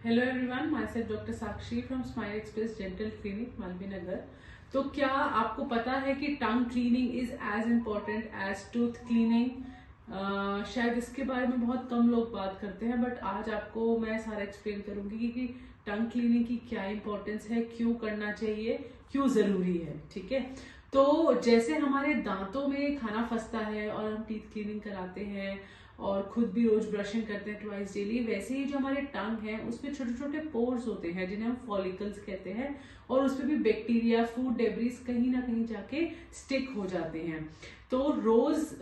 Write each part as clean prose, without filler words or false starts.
Hello everyone, myself doctor Sakshi from smile express dental clinic Malviya Nagar. तो क्या आपको पता है कि tongue cleaning is as important as tooth cleaning? शायद इसके बारे में बहुत कम लोग बात करते हैं, बट आज आपको मैं सारा एक्सप्लेन करूंगी कि टंग क्लीनिंग की क्या इंपॉर्टेंस है, क्यों करना चाहिए, क्यों जरूरी है। ठीक है, तो जैसे हमारे दांतों में खाना फंसता है और हम टीथ क्लीनिंग कराते हैं और खुद भी रोज ब्रशिंग करते हैं ट्वाइस डेली, वैसे ही जो हमारे टंग है उसमें छोटे छोटे पोर्स होते हैं जिन्हें हम फॉलिकल्स कहते हैं, और उसमें भी बैक्टीरिया, फूड डेब्रिस कहीं ना कहीं जाके स्टिक हो जाते हैं। तो रोज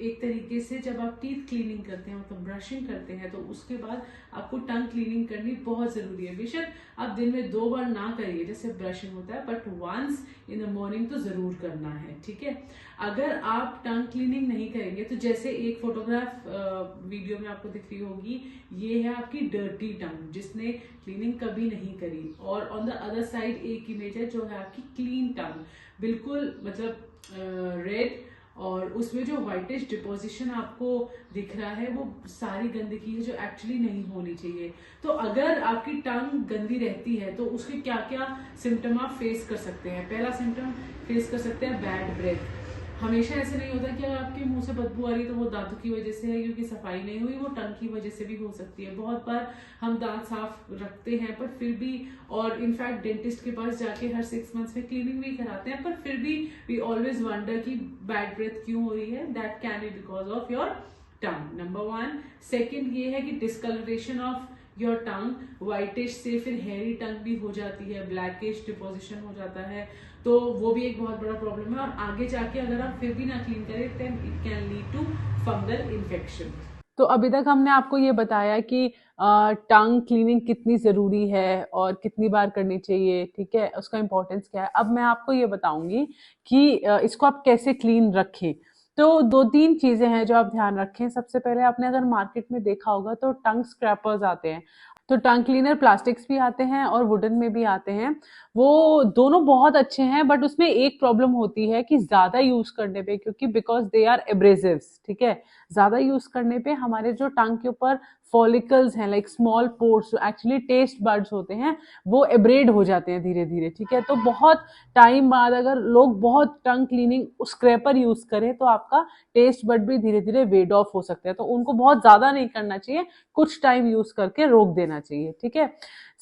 एक तरीके से जब आप टीथ क्लीनिंग करते हैं, मतलब ब्रशिंग करते हैं, तो उसके बाद आपको टंग क्लीनिंग करनी बहुत जरूरी है। बेशक आप दिन में 2 बार ना करिए जैसे ब्रशिंग होता है, but once in the morning तो जरूर करना है। ठीक है, अगर आप टंग क्लीनिंग नहीं करेंगे तो जैसे एक फोटोग्राफ वीडियो में आपको दिख रही होगी, ये है आपकी डर्टी टंग जिसने क्लीनिंग कभी नहीं करी, और ऑन द अदर साइड एक इमेज है जो है आपकी क्लीन टंग, बिल्कुल मतलब रेड, और उसमें जो व्हाइटिश डिपोजिशन आपको दिख रहा है वो सारी गंदगी है जो एक्चुअली नहीं होनी चाहिए। तो अगर आपकी टंग गंदी रहती है तो उसके क्या क्या सिम्टम आप फेस कर सकते हैं। पहला सिम्टम फेस कर सकते हैं बैड ब्रेथ। हमेशा ऐसे नहीं होता कि अगर आपके मुंह से बदबू आ रही है तो वो दांतों की वजह से है, क्योंकि सफाई नहीं हुई, वो टंग की वजह से भी हो सकती है। बहुत बार हम दांत साफ रखते हैं पर फिर भी, और इनफैक्ट डेंटिस्ट के पास जाके हर 6 मंथ्स में क्लीनिंग भी कराते हैं, पर फिर भी वी ऑलवेज वंडर कि बैड ब्रेथ क्यों हो रही है। That can be because of your tongue, number 1। Second ये है कि discoloration of your tongue, whitish से फिर हेयरी टंग भी हो जाती है, ब्लैकिश डिपोजिशन हो जाता है, तो वो भी एक बहुत बड़ा प्रॉब्लम है। और आगे जाके अगर आप फिर भी ना क्लीन करें then it can lead to fungal infection. तो अभी तक हमने आपको ये बताया कि टंग क्लीनिंग कितनी ज़रूरी है और कितनी बार करनी चाहिए, ठीक है, उसका इम्पोर्टेंस क्या है। अब मैं आपको ये बताऊंगी कि इसको आप कैसे क्लीन रखें। तो 2-3 चीज़ें हैं जो आप ध्यान रखें। सबसे पहले आपने अगर मार्केट में देखा होगा तो टंग स्क्रैपर्स आते हैं। तो टंग क्लीनर प्लास्टिक्स भी आते हैं और वुडन में भी आते हैं। वो दोनों बहुत अच्छे हैं, बट उसमें एक प्रॉब्लम होती है कि ज़्यादा यूज़ करने पे, क्योंकि बिकॉज दे आर एब्रेसिव्स, ठीक है, ज़्यादा यूज़ करने पे हमारे जो टंग के ऊपर फॉलिकल्स हैं, लाइक स्मॉल पोर्स जो एक्चुअली टेस्ट बर्ड्स होते हैं, वो एब्रेड हो जाते हैं धीरे धीरे। ठीक है, तो बहुत टाइम बाद अगर लोग बहुत टंग क्लीनिंग स्क्रैपर यूज़ करें तो आपका टेस्ट बर्ड भी धीरे धीरे वेड ऑफ हो सकते हैं। तो उनको बहुत ज़्यादा नहीं करना चाहिए, कुछ टाइम यूज़ करके रोक देना चाहिए। ठीक है,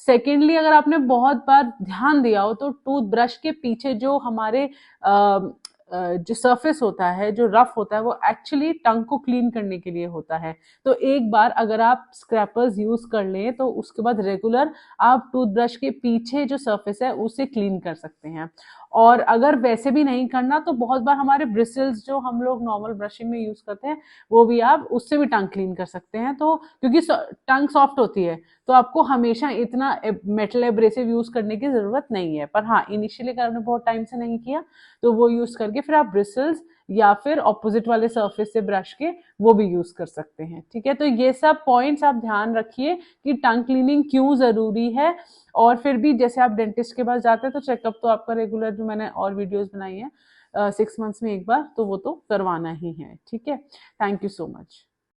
सेकेंडली अगर आपने बहुत बार ध्यान दिया हो तो टूथ ब्रश के पीछे जो हमारे जो सरफेस होता है, जो रफ होता है, वो एक्चुअली टंग को क्लीन करने के लिए होता है। तो एक बार अगर आप स्क्रैपर्स यूज कर लें तो उसके बाद रेगुलर आप टूथब्रश के पीछे जो सरफेस है उसे क्लीन कर सकते हैं। और अगर वैसे भी नहीं करना तो बहुत बार हमारे ब्रिसल्स जो हम लोग नॉर्मल ब्रशिंग में यूज करते हैं, वो भी आप उससे भी टंग क्लीन कर सकते हैं। तो क्योंकि टंग सॉफ्ट होती है तो आपको हमेशा इतना मेटल एब्रेसिव यूज करने की जरूरत नहीं है। पर हाँ, इनिशियली अगर आपने बहुत टाइम से नहीं किया तो वो यूज करके फिर आप ब्रिसल्स या फिर ऑपोजिट वाले सरफेस से ब्रश के वो भी यूज कर सकते हैं। ठीक है, तो ये सब पॉइंट्स आप ध्यान रखिए कि टंग क्लीनिंग क्यों जरूरी है। और फिर भी जैसे आप डेंटिस्ट के पास जाते हैं तो चेकअप तो आपका रेगुलर, जो मैंने और वीडियोस बनाई है 6 मंथ्स में एक बार, तो वो तो करवाना ही है। ठीक है, थैंक यू सो मच।